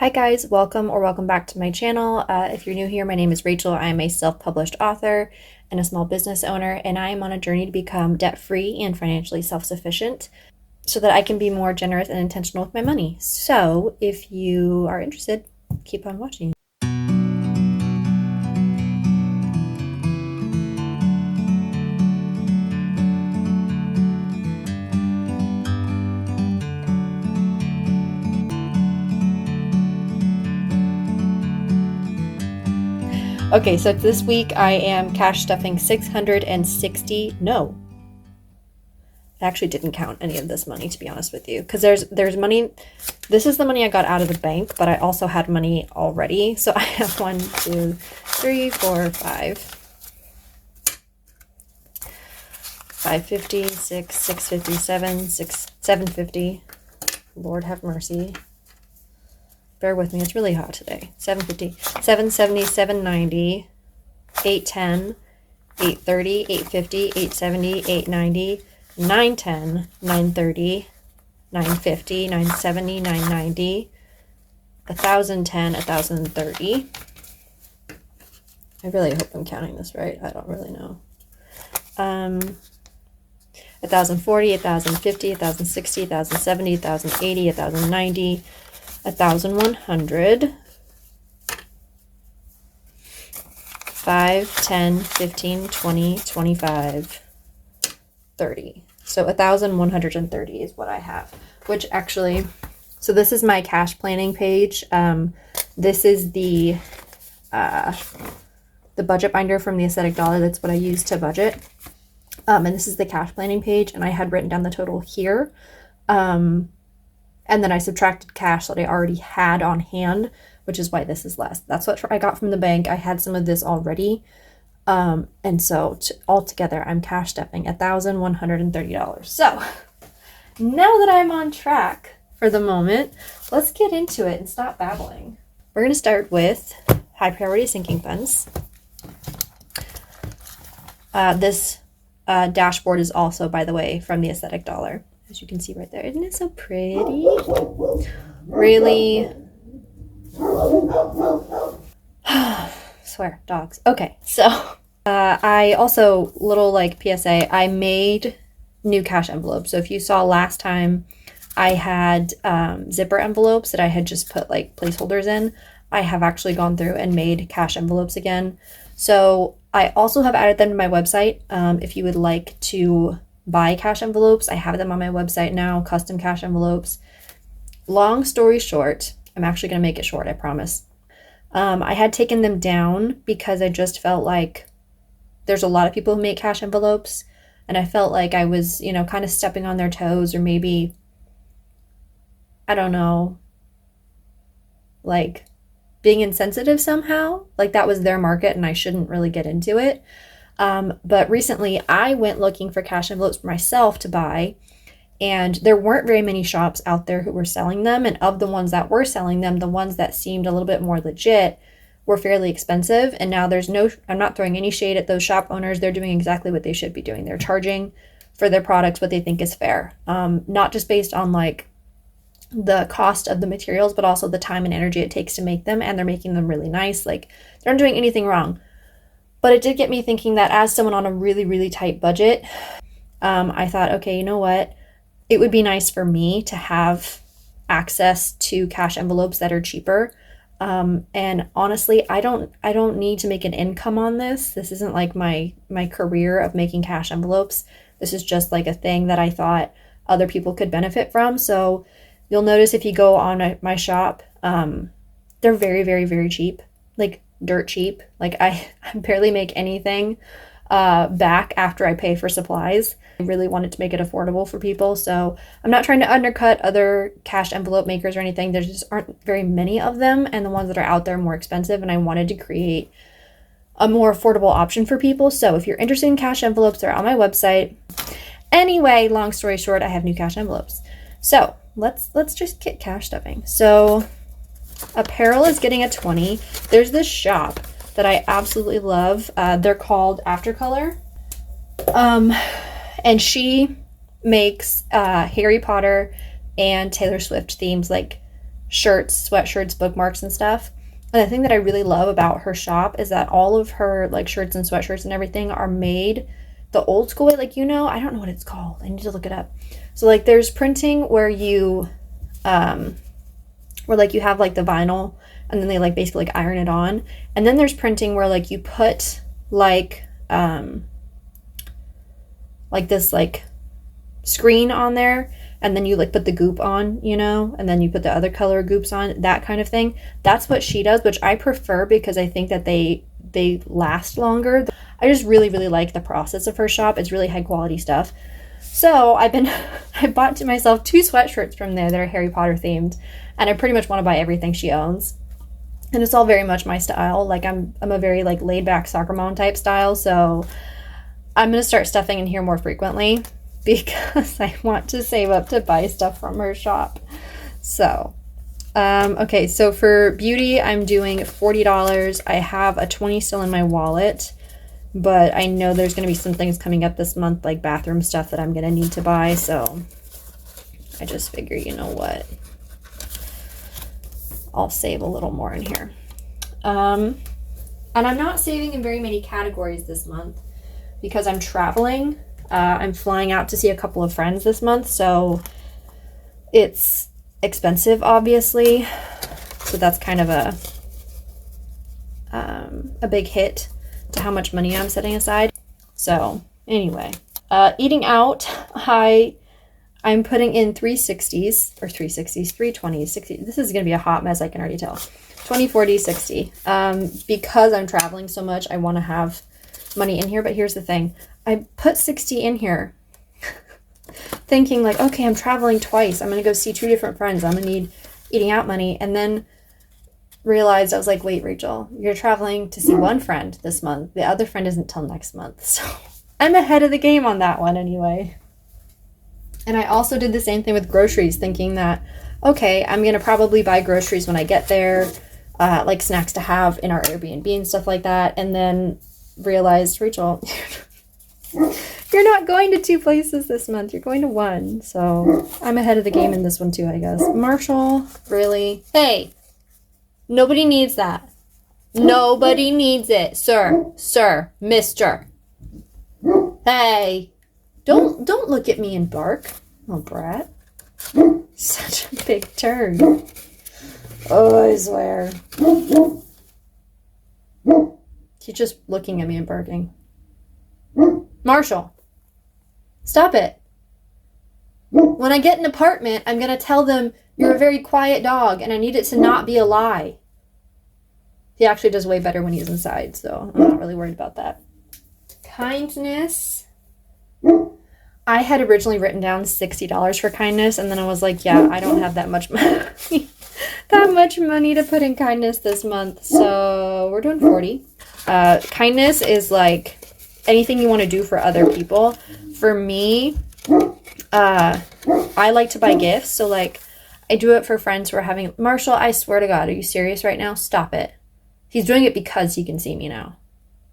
Hi guys, welcome back to my channel. If you're new here, my name is Rachel. I am a self-published author and a small business owner, and I am on a journey to become debt-free and financially self-sufficient so that I can be more generous and intentional with my money. So if you are interested, keep on watching. Okay, so this week I am cash stuffing 660, no, I actually didn't count any of this money, to be honest with you, because there's money. This is the money I got out of the bank, but I also had money already. So I have 1, 2, 3, 4, 5, 550, 6, 650, 7, 6, 750. Lord have mercy. Bear with me, it's really hot today. 750, 770, 790, 810, 830, 850, 870, 890, 910, 930, 950, 970, 990, 1010, 1030. I really hope I'm counting this right. I don't really know. 1040, 1050, 1060, 1070, 1080, 1090, 1100, 5, 10, 15, 20, 25, 30. So 1,130 is what I have, which actually, so this is my cash planning page. This is the budget binder from the Aesthetic Dollar. That's what I use to budget. And this is the cash planning page, and I had written down the total here. And then I subtracted cash that I already had on hand, which is why this is less. That's what I got from the bank. I had some of this already. And so altogether, I'm cash stuffing $1,130. So now that I'm on track for the moment, let's get into it and stop babbling. We're going to start with high priority sinking funds. This dashboard is also, by the way, from the Aesthetic Dollar, as you can see right there. Isn't it so pretty? Really. Swear, dogs. Okay, so I also, little like PSA, I made new cash envelopes. So if you saw last time, I had zipper envelopes that I had just put like placeholders in. I have actually gone through and made cash envelopes again. So I also have added them to my website. If you would like to buy cash envelopes, I have them on my website now, custom cash envelopes. Long story short, I'm actually going to make it short, I promise. I had taken them down because I just felt like there's a lot of people who make cash envelopes, and I felt like I was, kind of stepping on their toes, or maybe, I don't know, like being insensitive somehow. Like that was their market and I shouldn't really get into it. But recently I went looking for cash envelopes for myself to buy, and there weren't very many shops out there who were selling them. And of the ones that were selling them, the ones that seemed a little bit more legit were fairly expensive. And now I'm not throwing any shade at those shop owners. They're doing exactly what they should be doing. They're charging for their products what they think is fair. Not just based on like the cost of the materials, but also the time and energy it takes to make them. And they're making them really nice. Like they're not doing anything wrong. But it did get me thinking that as someone on a really, really tight budget, I thought, okay, you know what? It would be nice for me to have access to cash envelopes that are cheaper. And honestly, I don't need to make an income on this. This isn't like my career of making cash envelopes. This is just like a thing that I thought other people could benefit from. So you'll notice if you go on my shop, they're very, very, very cheap, like dirt cheap. Like I barely make anything back after I pay for supplies. I really wanted to make it affordable for people. So I'm not trying to undercut other cash envelope makers or anything. There just aren't very many of them, and the ones that are out there are more expensive, and I wanted to create a more affordable option for people. So if you're interested in cash envelopes, they're on my website. Anyway, long story short, I have new cash envelopes. So let's just get cash stuffing. So apparel is getting a 20. There's this shop that I absolutely love. They're called Aftercolor. And she makes Harry Potter and Taylor Swift themes, like shirts, sweatshirts, bookmarks, and stuff. And the thing that I really love about her shop is that all of her like shirts and sweatshirts and everything are made the old school way. Like, I don't know what it's called. I need to look it up. So like there's printing where you where like you have like the vinyl and then they like basically like iron it on. And then there's printing where like you put like this like screen on there and then you like put the goop on, and then you put the other color goops on, that kind of thing. That's what she does, which I prefer because I think that they last longer. I just really, really like the process of her shop. It's really high quality stuff. So I bought to myself 2 sweatshirts from there that are Harry Potter themed, and I pretty much want to buy everything she owns. And it's all very much my style. Like I'm a very like laid back soccer mom type style, so I'm going to start stuffing in here more frequently because I want to save up to buy stuff from her shop. So, okay, so for beauty, I'm doing $40. I have a $20 still in my wallet, but I know there's going to be some things coming up this month, like bathroom stuff that I'm going to need to buy, so I just figure, you know what, I'll save a little more in here. And I'm not saving in very many categories this month because I'm traveling. I'm flying out to see a couple of friends this month, so it's expensive, obviously. So that's kind of a big hit to how much money I'm setting aside. So anyway, eating out, I'm putting in 360s, 320s, 60. This is going to be a hot mess, I can already tell. 20, 40, 60. Because I'm traveling so much, I want to have money in here, but here's the thing. I put 60 in here thinking like, okay, I'm traveling twice. I'm going to go see 2 different friends. I'm going to need eating out money. And then realized, I was like, wait, Rachel, you're traveling to see one friend this month. The other friend isn't till next month. So I'm ahead of the game on that one anyway. And I also did the same thing with groceries, thinking that, okay, I'm going to probably buy groceries when I get there, like snacks to have in our Airbnb and stuff like that. And then realized, Rachel, you're not going to 2 places this month. You're going to 1. So I'm ahead of the game in this one too, I guess. Marshall, really? Hey, nobody needs that. Nobody needs it. Sir, mister. Hey, don't look at me and bark. Oh, brat. Such a big turd. Oh, I swear. He's just looking at me and barking. Marshall, stop it. When I get an apartment, I'm going to tell them you're a very quiet dog and I need it to not be a lie. He actually does way better when he's inside, so I'm not really worried about that. Kindness. I had originally written down $60 for kindness, and then I was like, yeah, I don't have that much money. To put in kindness this month, so we're doing 40. Kindness is like anything you want to do for other people. For me, I like to buy gifts, so like I do it for friends who are having... Marshall, I swear to God, are you serious right now? Stop it. He's doing it because he can see me now.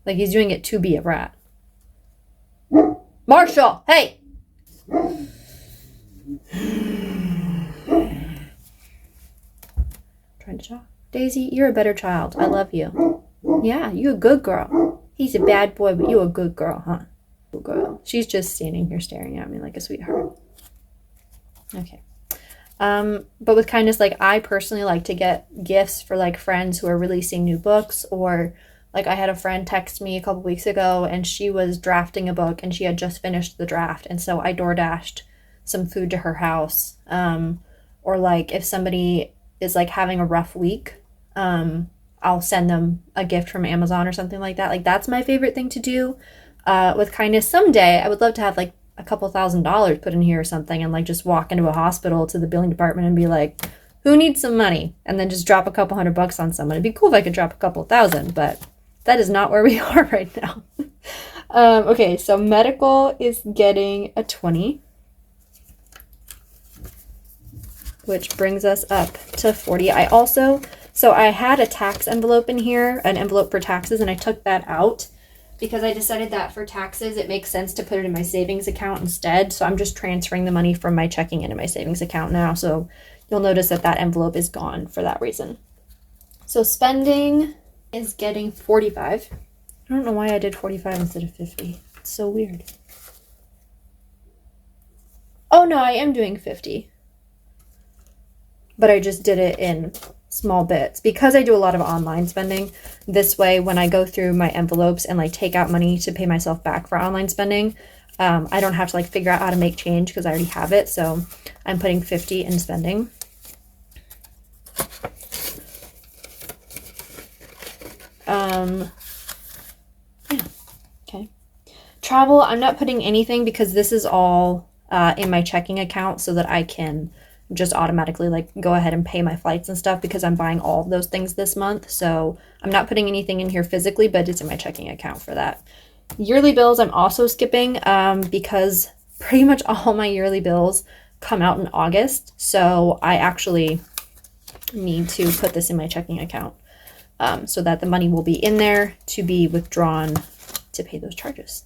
Like, he's doing it to be a rat. Marshall, hey! Trying to talk. Daisy, you're a better child. I love you. Yeah, you a good girl. He's a bad boy, but you a good girl, huh? Good girl. She's just standing here staring at me like a sweetheart. Okay. But with kindness, like I personally like to get gifts for like friends who are releasing new books, or like I had a friend text me a couple weeks ago and she was drafting a book and she had just finished the draft. And so I DoorDashed some food to her house. Or like if somebody is like having a rough week, I'll send them a gift from Amazon or something like that. Like that's my favorite thing to do, with kindness. Someday I would love to have like a couple $1,000s put in here or something and like just walk into a hospital to the billing department and be like, who needs some money? And then just drop a couple $100 on someone. It'd be cool if I could drop a couple thousand, but that is not where we are right now. Okay, so medical is getting a 20, which brings us up to 40. So I had a tax envelope in here, an envelope for taxes, and I took that out because I decided that for taxes, it makes sense to put it in my savings account instead. So I'm just transferring the money from my checking into my savings account now. So you'll notice that that envelope is gone for that reason. So spending is getting 45. I don't know why I did 45 instead of 50. It's so weird. Oh no, I am doing 50. But I just did it in small bits because I do a lot of online spending. This way, when I go through my envelopes and like take out money to pay myself back for online spending, I don't have to like figure out how to make change because I already have it. So I'm putting 50 in spending. Yeah. Okay. Travel, I'm not putting anything because this is all in my checking account so that I can just automatically like go ahead and pay my flights and stuff because I'm buying all of those things this month. So I'm not putting anything in here physically, but it's in my checking account for that. Yearly bills I'm also skipping because pretty much all my yearly bills come out in August. So I actually need to put this in my checking account so that the money will be in there to be withdrawn to pay those charges.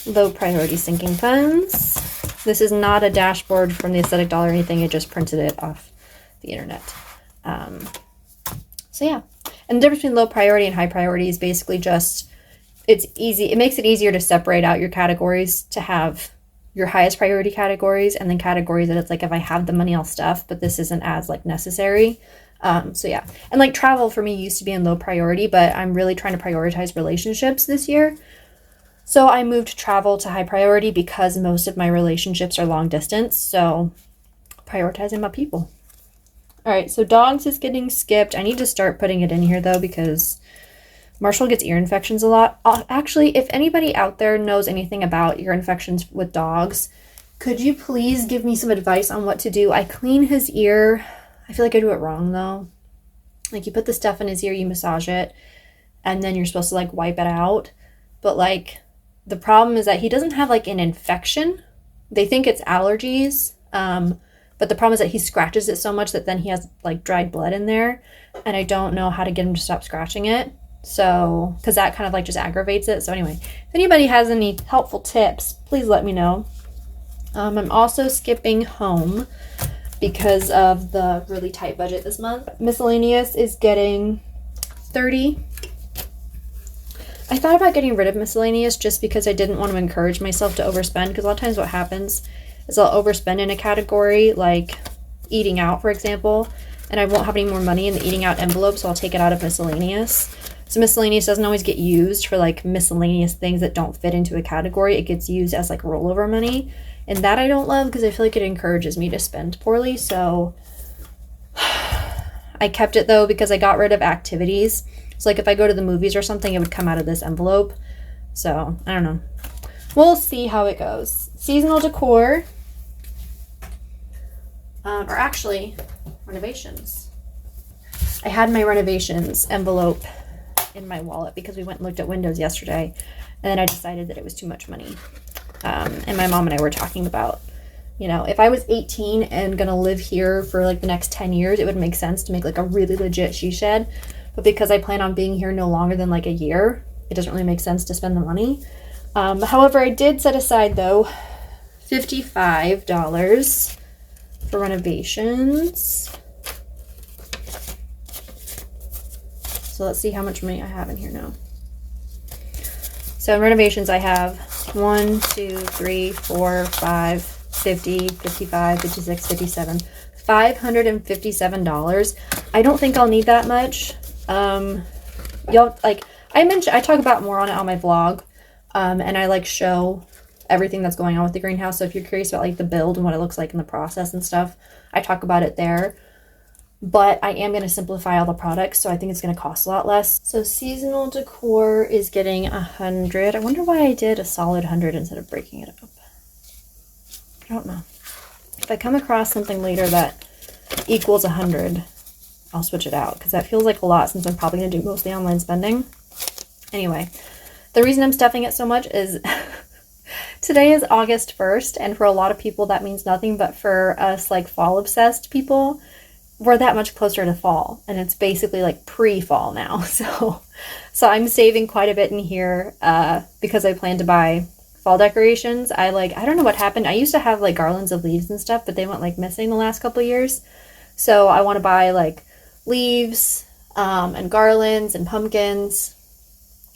Low priority sinking funds. This is not a dashboard from the Aesthetic Doll or anything. I just printed it off the internet. So yeah. And the difference between low priority and high priority is basically just, it's easy. It makes it easier to separate out your categories to have your highest priority categories and then categories that it's like, if I have the money, I'll stuff, but this isn't as like necessary. So yeah. And like travel for me used to be in low priority, but I'm really trying to prioritize relationships this year. So I moved travel to high priority because most of my relationships are long distance. So prioritizing my people. All right, so dogs is getting skipped. I need to start putting it in here though because Marshall gets ear infections a lot. Actually, if anybody out there knows anything about ear infections with dogs, could you please give me some advice on what to do? I clean his ear. I feel like I do it wrong though. Like you put the stuff in his ear, you massage it, and then you're supposed to like wipe it out. But like the problem is that he doesn't have like an infection. They think it's allergies. But the problem is that he scratches it so much that then he has like dried blood in there. And I don't know how to get him to stop scratching it. So, because that kind of like just aggravates it. So anyway, if anybody has any helpful tips, please let me know. I'm also skipping home because of the really tight budget this month. Miscellaneous is getting 30. I thought about getting rid of miscellaneous just because I didn't want to encourage myself to overspend, because a lot of times what happens is I'll overspend in a category like eating out, for example, and I won't have any more money in the eating out envelope, so I'll take it out of miscellaneous. So miscellaneous doesn't always get used for like miscellaneous things that don't fit into a category. It gets used as like rollover money, and that I don't love because I feel like it encourages me to spend poorly. So I kept it though because I got rid of activities. So like if I go to the movies or something, it would come out of this envelope. So I don't know. We'll see how it goes. Seasonal decor, or actually renovations. I had my renovations envelope in my wallet because we went and looked at windows yesterday, and then I decided that it was too much money. And my mom and I were talking about, you know, if I was 18 and gonna live here for like the next 10 years, it would make sense to make like a really legit she shed. But because I plan on being here no longer than like a year, it doesn't really make sense to spend the money. However, I did set aside though $55 for renovations. So let's see how much money I have in here now. So in renovations, I have 1, 2, 3, 4, 5, 50, 55, 56, 57, $557. I don't think I'll need that much. Y'all, like I talk about more on it on my vlog, and I like show everything that's going on with the greenhouse. So if you're curious about like the build and what it looks like in the process and stuff, I talk about it there. But I am going to simplify all the products, so I think it's going to cost a lot less. So seasonal decor is getting 100. I wonder why I did a solid 100 instead of breaking it up. I don't know. If I come across something later that equals 100, I'll switch it out because that feels like a lot since I'm probably going to do mostly online spending. Anyway, the reason I'm stuffing it so much is today is August 1st, and for a lot of people that means nothing, but for us like fall obsessed people, we're that much closer to fall, and it's basically like pre-fall now. So I'm saving quite a bit in here because I plan to buy fall decorations. I don't know what happened. I used to have like garlands of leaves and stuff, but they went like missing the last couple of years. So I want to buy like leaves and garlands and pumpkins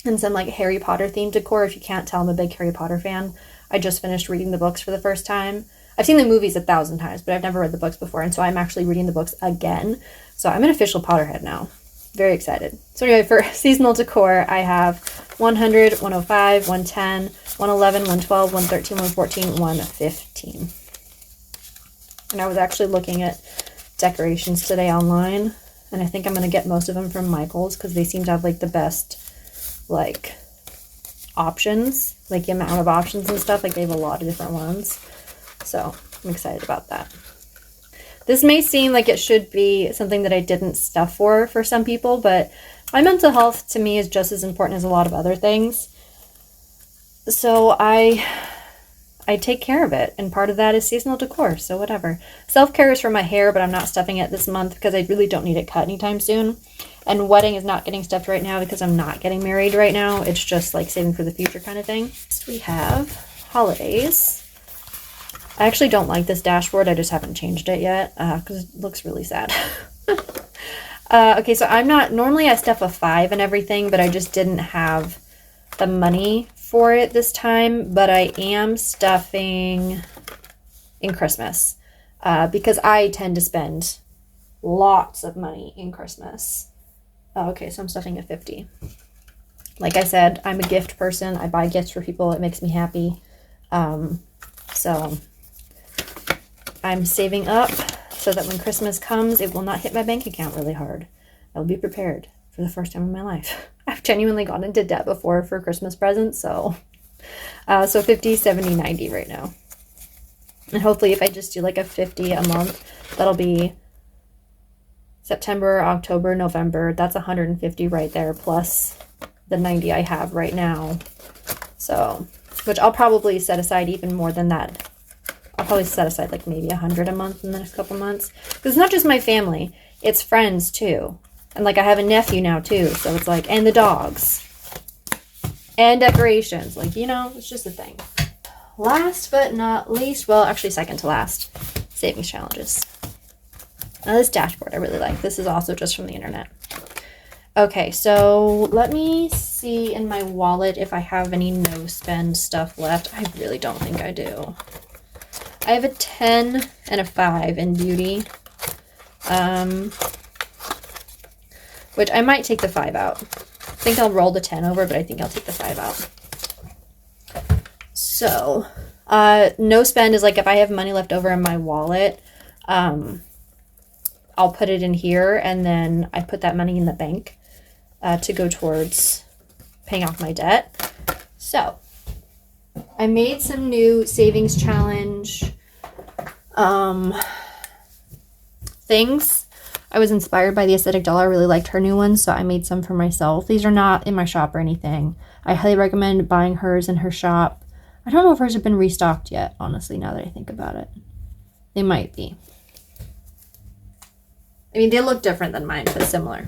and some like Harry Potter themed decor. If you can't tell, I'm a big Harry Potter fan. I just finished reading the books for the first time. I've seen the movies 1,000 times, but I've never read the books before, and so I'm actually reading the books again. So I'm an official Potterhead now. Very excited. So anyway, for seasonal decor, I have 100, 105, 110, 111, 112, 113, 114, 115. And I was actually looking at decorations today online, and I think I'm going to get most of them from Michael's because they seem to have like the best like options, like the amount of options and stuff. Like they have a lot of different ones. So I'm excited about that. This may seem like it should be something that I didn't stuff for some people, but my mental health to me is just as important as a lot of other things. So I take care of it, and part of that is seasonal decor, so whatever. Self-care is for my hair, but I'm not stuffing it this month because I really don't need it cut anytime soon. And wedding is not getting stuffed right now because I'm not getting married right now. It's just like saving for the future kind of thing. Next we have holidays. I actually don't like this dashboard. I just haven't changed it yet because it looks really sad. Okay, so normally I stuff a 5 and everything, but I just didn't have the money for it this time. But I am stuffing in Christmas because I tend to spend lots of money in Christmas. Okay, so I'm stuffing a 50. Like I said, I'm a gift person. I buy gifts for people. It makes me happy. So I'm saving up so that when Christmas comes, it will not hit my bank account really hard. I'll be prepared for the first time in my life. I've genuinely gone into debt before for Christmas presents, so 50, 70, 90 right now. And hopefully if I just do like a 50 a month, that'll be September, October, November. That's 150 right there, plus the 90 I have right now. So, which I'll probably set aside even more than that. I'll probably set aside like maybe 100 a month in the next couple months. Because it's not just my family, it's friends too. And like I have a nephew now too, so it's like, and the dogs. And decorations. Like, you know, it's just a thing. Last but not least, well, actually second to last, savings challenges. Now this dashboard I really like. This is also just from the internet. Okay, so let me see in my wallet if I have any no spend stuff left. I really don't think I do. I have a 10 and a 5 in beauty. Which I might take the 5 out. I think I'll roll the 10 over, but I think I'll take the 5 out. So, no spend is like if I have money left over in my wallet, I'll put it in here, and then I put that money in the bank to go towards paying off my debt. So, I made some new savings challenge things. I was inspired by the Aesthetic Doll. I really liked her new ones, so I made some for myself. These are not in my shop or anything. I highly recommend buying hers in her shop. I don't know if hers have been restocked yet, honestly, now that I think about it. They might be. I mean, they look different than mine, but similar.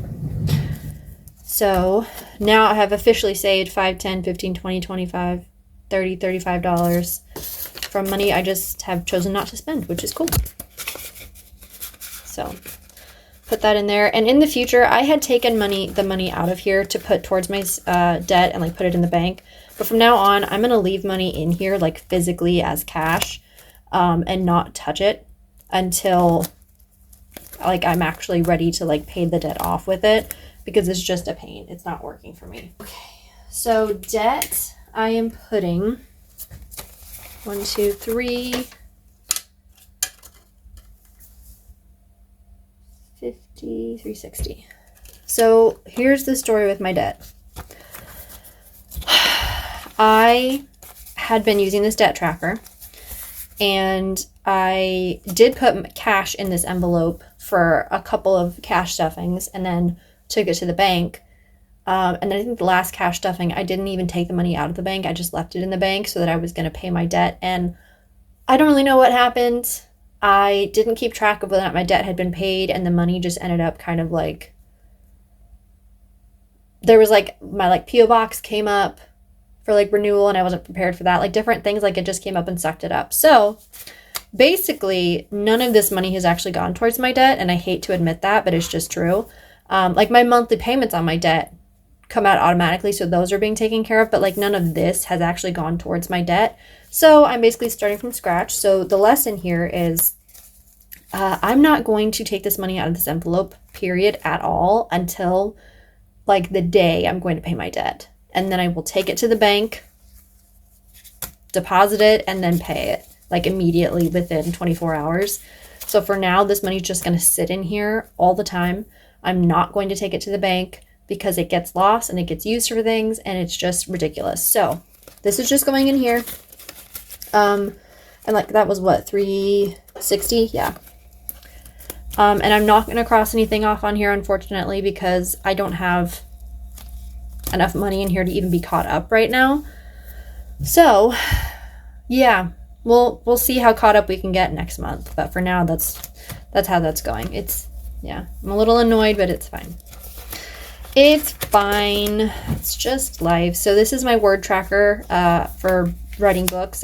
So now I have officially saved $5, $10, $15, $20, $25, $30, $35 from money I just have chosen not to spend, which is cool. So put that in there. And in the future, I had taken the money out of here to put towards my debt and like put it in the bank. But from now on, I'm going to leave money in here like physically as cash and not touch it until like I'm actually ready to like pay the debt off with it, because it's just a pain. It's not working for me. Okay, so debt, I am putting 1, 2, 3, 50, 360. So here's the story with my debt. I had been using this debt tracker, and I did put cash in this envelope for a couple of cash stuffings and then took it to the bank. And I think the last cash stuffing, I didn't even take the money out of the bank. I just left it in the bank so that I was going to pay my debt. And I don't really know what happened. I didn't keep track of whether or not my debt had been paid, and the money just ended up kind of like, there was like, my like P.O. box came up, for like renewal and I wasn't prepared for that. Like different things, like it just came up and sucked it up. So basically, none of this money has actually gone towards my debt, and I hate to admit that, but it's just true. Like my monthly payments on my debt come out automatically, so those are being taken care of, but like none of this has actually gone towards my debt. So I'm basically starting from scratch. So the lesson here is I'm not going to take this money out of this envelope, period, at all, until like the day I'm going to pay my debt. And then I will take it to the bank, deposit it, and then pay it like immediately within 24 hours. So for now, this money is just going to sit in here all the time. I'm not going to take it to the bank because it gets lost and it gets used for things, and it's just ridiculous. So this is just going in here. And like that was what, $360? Yeah. And I'm not going to cross anything off on here, unfortunately, because I don't have enough money in here to even be caught up right now. So yeah, we'll see how caught up we can get next month. But for now, that's how that's going. Yeah, I'm a little annoyed, but it's fine. It's fine. It's just life. So this is my word tracker for writing books.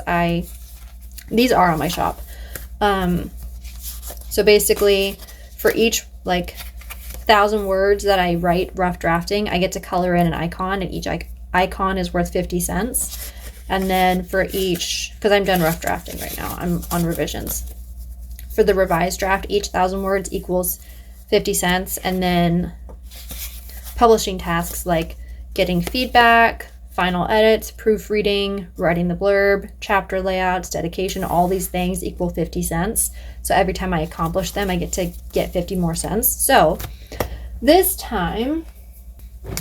These are on my shop. So basically, for each like 1,000 words that I write rough drafting, I get to color in an icon, and each icon is worth 50 cents. And then for each, because I'm done rough drafting right now, I'm on revisions. For the revised draft, each 1,000 words equals 50 cents. And then publishing tasks like getting feedback, final edits, proofreading, writing the blurb, chapter layouts, dedication, all these things equal 50 cents. So every time I accomplish them, I get to get 50 more cents. So this time,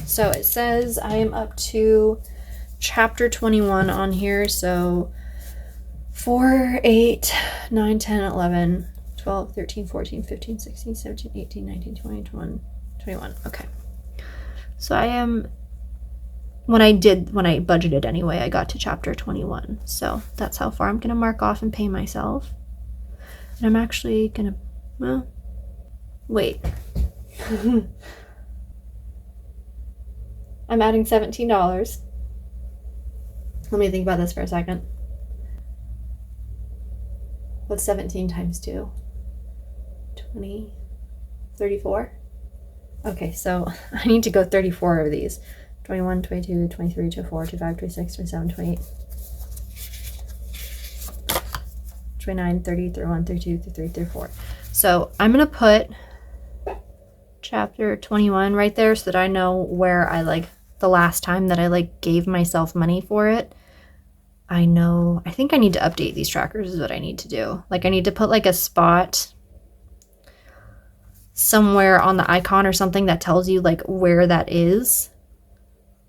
so it says I am up to chapter 21 on here. So 4, 8, 9, 10, 11, 12, 13, 14, 15, 16, 17, 18, 19, 20, 21, 21. Okay. So I am, when I budgeted anyway, I got to chapter 21. So that's how far I'm going to mark off and pay myself. And I'm actually going to, well, wait. I'm adding $17. Let me think about this for a second. What's 17 times 2? 20, 34? Okay, so I need to go 34 of these. 21, 22, 23, 24, 25, 26, 27, 28, 29, 30, 31, 32, 33, 34. So I'm going to put chapter 21 right there so that I know where I like the last time that I like gave myself money for it. I think I need to update these trackers is what I need to do. Like I need to put like a spot somewhere on the icon or something that tells you like where that is.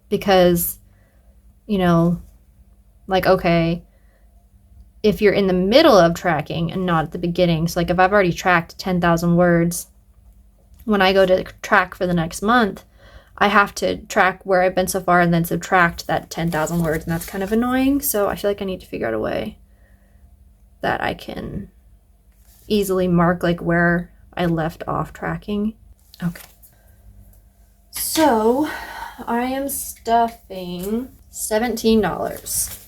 Because, you know, like, okay, if you're in the middle of tracking and not at the beginning, so like if I've already tracked 10,000 words, when I go to track for the next month, I have to track where I've been so far and then subtract that 10,000 words, and that's kind of annoying. So I feel like I need to figure out a way that I can easily mark like where I left off tracking. Okay. So I am stuffing $17.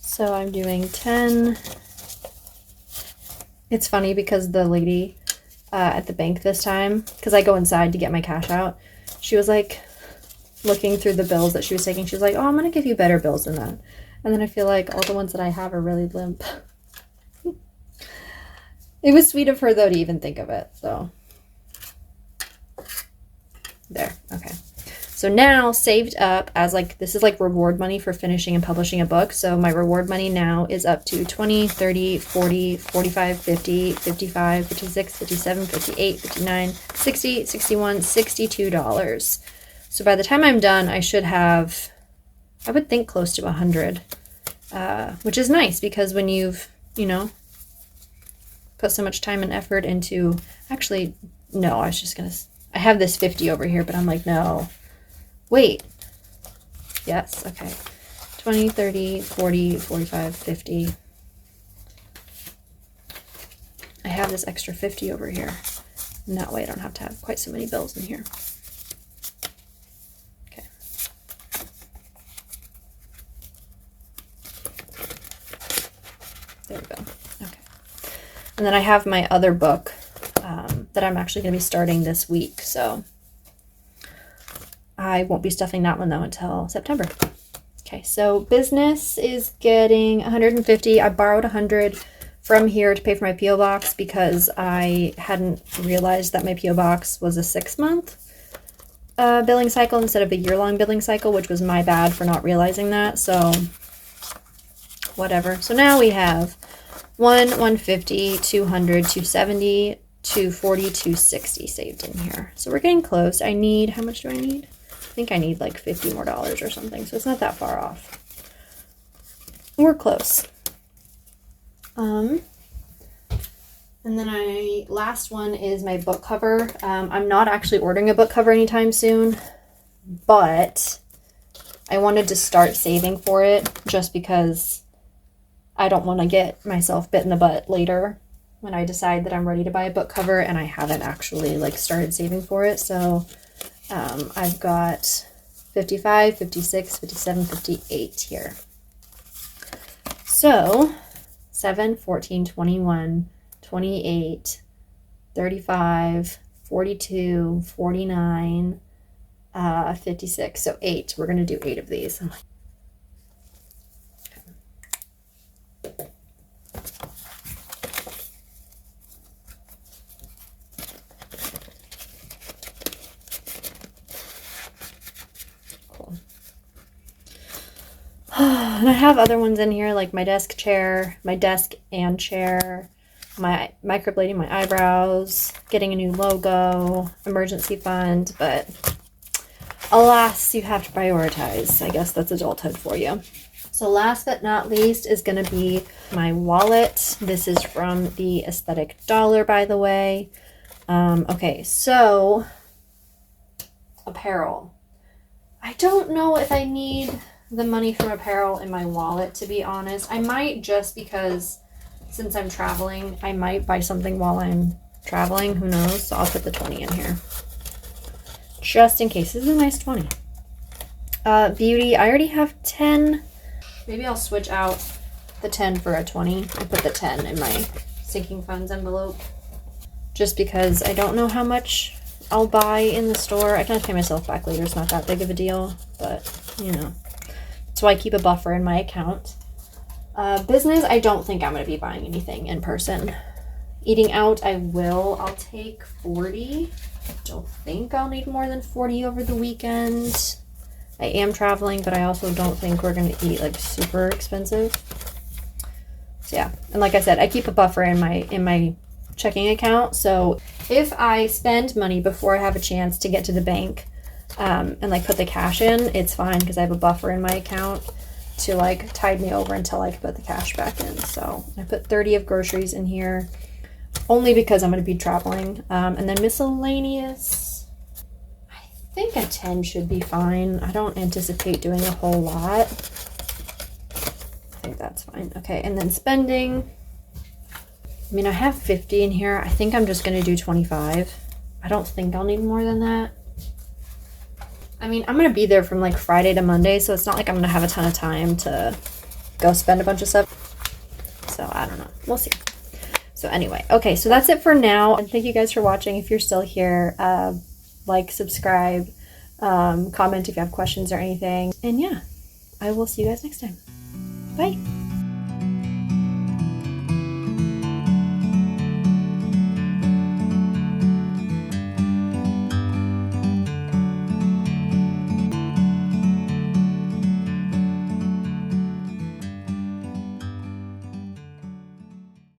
So I'm doing 10. It's funny because the lady at the bank this time, because I go inside to get my cash out, she was like looking through the bills that she was taking. She was like, oh, I'm going to give you better bills than that. And then I feel like all the ones that I have are really limp. It was sweet of her, though, to even think of it. So there. Okay. So now saved up as like, this is like reward money for finishing and publishing a book. So my reward money now is up to 20, 30, 40, 45, 50, 55, 56, 57, 58, 59, 60, 61, $62. So by the time I'm done, I should have, I would think close to 100, which is nice because when you've, you know, put so much time and effort into, actually, no, I was just going to, I have this 50 over here, but I'm like, no. Wait. Yes, okay. 20, 30, 40, 45, 50. I have this extra 50 over here. And that way I don't have to have quite so many bills in here. And then I have my other book that I'm actually going to be starting this week. So I won't be stuffing that one though until September. Okay, so business is getting 150. I borrowed 100 from here to pay for my P.O. box because I hadn't realized that my P.O. box was a 6-month billing cycle instead of a year-long billing cycle, which was my bad for not realizing that. So whatever. So now we have 150, 200, 270, 240, 260 saved in here. So we're getting close. I need, how much do I need? I think I need like $50 more or something. So it's not that far off. We're close. And then last one is my book cover. I'm not actually ordering a book cover anytime soon, but I wanted to start saving for it just because I don't want to get myself bit in the butt later when I decide that I'm ready to buy a book cover and I haven't actually like started saving for it. So I've got 55, 56, 57, 58 here. So 7, 14, 21, 28, 35, 42, 49, 56. So 8. We're going to do 8 of these. And I have other ones in here, like my desk and chair, my microblading my eyebrows, getting a new logo, emergency fund, but alas, you have to prioritize. I guess that's adulthood for you. So last but not least is going to be my wallet. This is from the Aesthetic Dollar, by the way. Okay, so apparel. I don't know if I need the money from apparel in my wallet, to be honest. I might, just because since I'm traveling, I might buy something while I'm traveling. Who knows? So I'll put the 20 in here just in case. This is a nice 20. Beauty, I already have 10. Maybe I'll switch out the 10 for a 20. I put the 10 in my sinking funds envelope just because I don't know how much I'll buy in the store. I can always pay myself back later. It's not that big of a deal, but you know. So I keep a buffer in my account. Business, I don't think I'm going to be buying anything in person. Eating out, I will. I'll take 40. Don't think I'll need more than 40 over the weekend. I am traveling, but I also don't think we're going to eat like super expensive. So yeah, and like I said, I keep a buffer in my checking account. So if I spend money before I have a chance to get to the bank, and like put the cash in, it's fine because I have a buffer in my account to like tide me over until I can put the cash back in. So I put 30 of groceries in here only because I'm going to be traveling. And then miscellaneous, I think a 10 should be fine. I don't anticipate doing a whole lot. I think that's fine. Okay, and then spending, I mean, I have 50 in here. I think I'm just going to do 25. I don't think I'll need more than that. I mean, I'm going to be there from like Friday to Monday, so it's not like I'm going to have a ton of time to go spend a bunch of stuff. So I don't know. We'll see. So anyway, okay, so that's it for now. And thank you guys for watching. If you're still here, like, subscribe, comment if you have questions or anything. And yeah, I will see you guys next time. Bye.